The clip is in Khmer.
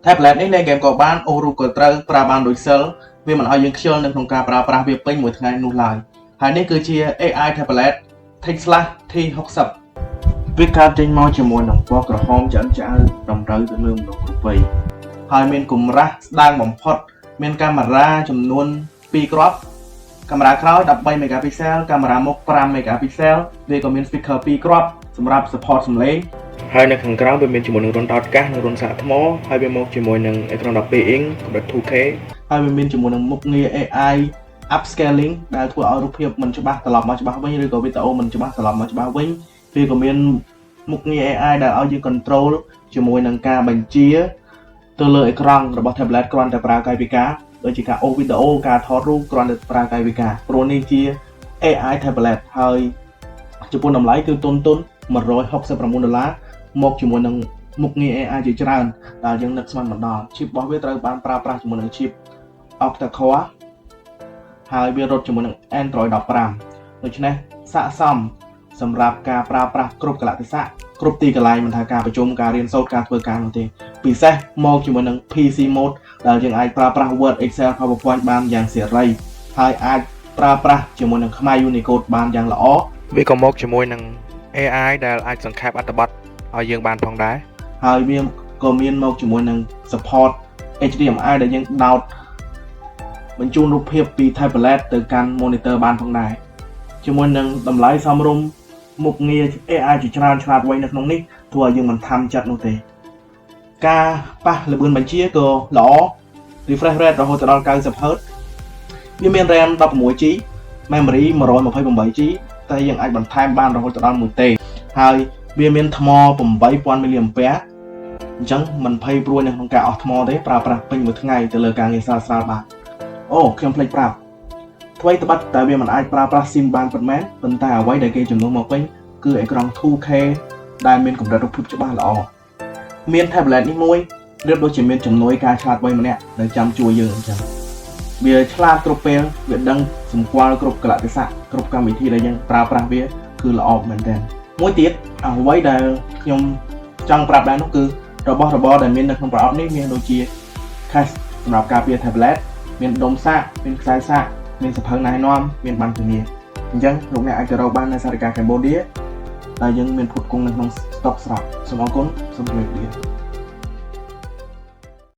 tablet នេះនៃ game ក៏បានអូសរូបក៏ត្រូវប្រើបានដូចសិលវាមិនឲ្យយើងខ្ជិលនៅក្នុងការប្រើប្រាស់វាពេញមួយថ្ងៃនោះឡើយហើយនេះគឺជា AI tablet T/T60 វាកើតចេញមកជាមួយនឹងពណ៌ក្រហមឆ្អិនឆ្អៅតម្រូវទៅលើមនុស្សគ្រប់វ័យហើយមានកម្រាស់ស្ដើងបំផុតមានកាមេរ៉ាចំនួន2គ្រាប់កាមេរ៉ាក្រោយ13 megapixel កាមេរ៉ាមុខ5 megapixel វាក៏មាន speaker 2គ្រាប់សម្រាប់ support សំឡេងហើយនៅខាងក្រោមវាមានជាមួយនឹងរុនដោតកាសនិងរុនសាកថ្មហើយវាមកជាមួយនឹងអេក្រង់12 inch កម្រិត 2K ហើយវាមានជាមួយនឹងមុខងារ AI upscaling ដែលធ្វើឲ្យរូបភាពមិនច្បាស់ត្រឡប់មកច្បាស់វិញឬក៏វីដេអូមិនច្បាស់ត្រឡប់មកច្បាស់វិញវាក៏មានមុខងារ AI ដែលឲ្យយើង control ជាមួយនឹងការបញ្ជាទៅលើអេក្រង់របស់ tablet គ្រាន់តែប្រើកាយវិការដូចជាការអូសវីដេអូការថតរូបគ្រាន់តែប្រើកាយវិការព្រោះនេះជា AI tablet ហើយចំពោះតម្លៃគឺទុន$169មកជាមួយនឹងមុខងារ AI ជាច្រើនដែលយើងនឹកស្មានមិនដល់ chip របស់វាត្រូវបានប្រើប្រាស់ជាមួយនឹង chip octa-core ហើយវារត់ជាមួយនឹង Android 15ដូច្នេះស័ក្តិសមសម្រាប់ការប្រើប្រាស់គ្រប់កលៈទេសៈគ្រប់ទីកន្លែងមិនថាការប្រជុំការរៀនសូត្រការធ្វើការនោះទេពិសេសមកជាមួយនឹង PC mode ដែលយើងអាចប្រើប្រាស់ Word Excel PowerPoint បានយ៉ាងសេរីហើយអាចប្រើប្រាស់ជាមួយនឹងខ្មែរ Unicode បានយ៉ាងល្អវាក៏មកជាមួយនឹង AI ដែលអាចសង្ខេបអត្ថបទឲ្យយើងបានផងដែរហើយវាក៏មានមកជាមួយនឹង support HDMI ដែលយើងដោតបញ្ជូនរូបភាពពី tablet ទៅកាន់ monitor បានផងដែរជាមួយនឹងតម្លៃសមរម្យមុខងារ AI ជាច្រើនឆ្លាតវៃនៅក្នុងនេះធ្វើឲ្យយើងមិនថាំចិត្តនោះទេការប៉ះល្បឿនបញ្ជាក៏ល្អ refresh rate រហូតដល់ 90Hz វាមាន RAM 16GB memory 128GB តែយើងអាចបន្ថែមបានរហូតដល់ 1TB ហើយវាមានថ្ម 8000 mAh អញ្ចឹងមិនភ័យព្រួយនៅក្នុងការអស់ថ្មទេប្រើប្រាស់ពេញមួយថ្ងៃទៅលើការងារស្រាលៗបានអូខ្ញុំភ្លេចប្រាប់ថ្មីត្បិតតែវាមិនអាចប្រើប្រាស់ SIM បានប៉ុន្មានប៉ុន្តែអ្វីដែលគេជំនួសមកវិញគឺអេក្រង់ 2K ដែលមានកម្រិតរូបភាពច្បាស់ល្អមាន tablet នេះមួយរៀបដូចជាមានជំនួយការឆ្លាតវៃម្នាក់ដែលចាំជួយយើងអញ្ចឹងវាឆ្លាតគ្រប់ពេលវាដឹងសម្គាល់គ្រប់កលៈទេសៈគ្រប់កម្មវិធីដែលយើងប្រើប្រាស់វាគឺល្អមែនទែនមួយទៀតអ្វីដែលខ្ញុំចង់ប្រាប់ដែរនោះគឺរបស់របរដែលមាននៅក្នុងប្រអប់នេះមានដូចជា case សម្រាប់ការពារ tablet មានដុំសាកមានខ្សែសាកមានសភៅណែនាំមានបានធានាអញ្ចឹងលោកអ្នកអាចទៅរកបាននៅសារិកា Cambodia ដែលយើងមានផ្គត់ផ្គង់នៅក្នុង stock ស្រាប់សូមអរគុណសូមជម្រាបលា